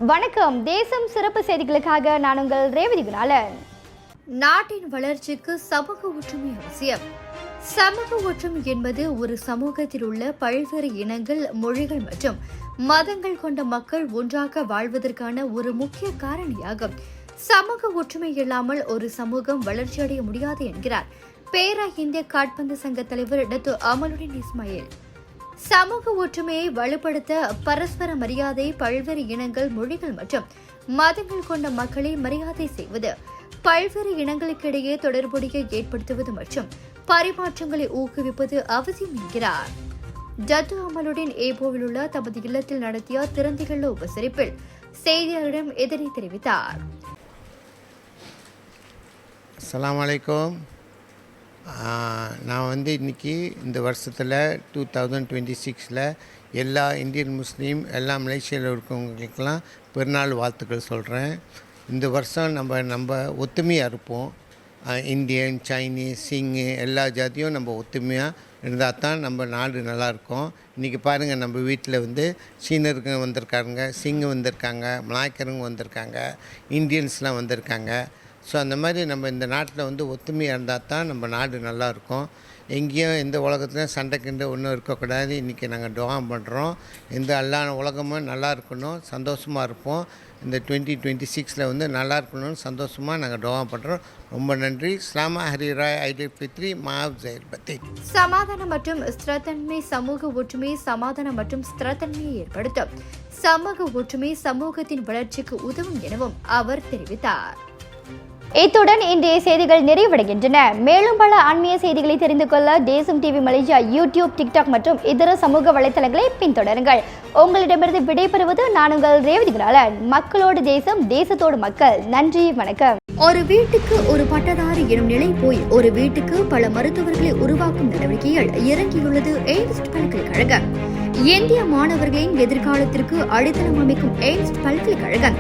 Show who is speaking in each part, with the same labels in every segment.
Speaker 1: வணக்கம். தேசம் சிறப்பு செய்திகளுக்காக நான் உங்கள் ரேவதி குணாலன். நாட்டின் வளர்ச்சிக்கு சமூக ஒற்றுமை அவசியம். சமூக ஒற்றுமை என்பது ஒரு சமூகத்தில் உள்ள பல்வேறு இனங்கள், மொழிகள் மற்றும் மதங்கள் கொண்ட மக்கள் ஒன்றாக வாழ்வதற்கான ஒரு முக்கிய காரணியாகும். சமூக ஒற்றுமை இல்லாமல் ஒரு சமூகம் வளர்ச்சியடைய முடியாது என்கிறார் பேரா இந்திய கால்பந்து சங்க தலைவர் டாக்டர் அமலுடன் இஸ்மாயில். சமூக ஒற்றுமையை வலுப்படுத்த பரஸ்பர மரியாதை, பல்வேறு இனங்கள், மொழிகள் மற்றும் மதங்கள் கொண்ட மக்களை மரியாதை செய்வது, பல்வேறு இனங்களுக்கிடையே தொடர்புடைய ஏற்படுத்துவது மற்றும் பரிமாற்றங்களை ஊக்குவிப்பது அவசியம் என்கிறார். டாக்டர் அமலுடன் ஏபோவில் உள்ள தமது இல்லத்தில் நடத்திய திறந்திகள் உபசரிப்பில் செய்தியாளரிடம் இதனை தெரிவித்தார்.
Speaker 2: அஸ்ஸலாமு அலைக்கும். நான் இன்றைக்கி இந்த வருஷத்தில் 2026 எல்லா இந்தியன் முஸ்லீம், எல்லா மலேசியாவில் இருக்கவங்களுக்கெல்லாம் பெருநாள் வாழ்த்துக்கள் சொல்கிறேன். இந்த வருஷம் நம்ம ஒத்துமையாக இருப்போம். இந்தியன், சைனீஸ், சிங்கு எல்லா ஜாதியும் நம்ம ஒத்துமையாக இருந்தால் தான் நம்ம நாடு நல்லாயிருக்கும். இன்றைக்கி பாருங்கள், நம்ம வீட்டில் சீனருங்க வந்திருக்காங்க, சிங்கு வந்திருக்காங்க, மலாய்க்கருங்க வந்திருக்காங்க, இந்தியன்ஸ்லாம் வந்திருக்காங்க. ஸோ அந்த மாதிரி நம்ம இந்த நாட்டில் ஒத்துமையாக இருந்தால் தான் நம்ம நாடு நல்லாயிருக்கும். எங்கேயும் எந்த உலகத்துலையும் சண்டைக்கிண்டு ஒன்றும் இருக்கக்கூடாது. இன்றைக்கி நாங்கள் துஆ பண்ணுறோம். எல்லா உலகமும் நல்லா இருக்கணும், சந்தோஷமாக இருப்போம். இந்த 2026 நல்லா இருக்கணும்னு சந்தோஷமாக நாங்கள் துஆ பண்ணுறோம். ரொம்ப நன்றி. இஸ்லாமா ஹரிராய் ஐடில் ஃபித்ரி மாவ் ஜெயல் பத்தி.
Speaker 1: சமாதானம் மற்றும் ஸ்திரத்தன்மை சமூக ஒற்றுமை சமாதானம் மற்றும் ஸ்திரத்தன்மையை ஏற்படுத்தும். சமூக ஒற்றுமை சமூகத்தின் வளர்ச்சிக்கு உதவும் எனவும் அவர் தெரிவித்தார். இத்துடன் இன்றைய செய்திகள் நிறைவடைகின்றன. மேலும் பல ஆன்மீக செய்திகளை தெரிந்து கொள்ள தேசம் டிவி மலேசியா யூடியூப், டிக்டாக் மற்றும் இதர சமூக வலைத்தளங்களை பின்தொடருங்கள். உங்களிடமிருந்து விடைபெறுவது நான் உங்கள் ரேவதி குணாலன். மக்களோடு தேசம், தேசத்தோடு மக்கள். நன்றி, வணக்கம். ஒரு வீட்டுக்கு ஒரு பட்டதாரி எனும் நிலை போய் ஒரு வீட்டுக்கு பல மருத்துவர்களை உருவாக்கும் நடவடிக்கையில் இறங்கியுள்ளது எய்ம்ஸ் பல்கலைக்கழகம். இந்திய மாணவர்களின் எதிர்காலத்திற்கு அடித்தளம் அமைக்கும் எய்ம்ஸ் பல்கலைக்கழகம்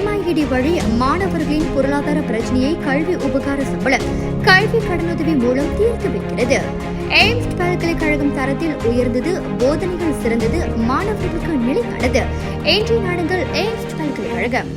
Speaker 1: MIED வழி மாணவர்களின் பொருளாதார பிரச்சனையை கல்வி உபகார சம்பளம், கல்வி கடனுதவி மூலம் தீர்த்து வைக்கிறது. எய்ம்ஸ் பல்கலைக்கழகம் தரத்தில் உயர்ந்தது, போதனைகள் சிறந்தது, மாணவர்களுக்கு நிலையானது. இன்றைய நாடுகள் எய்ம்ஸ் பல்கலைக்கழகம்.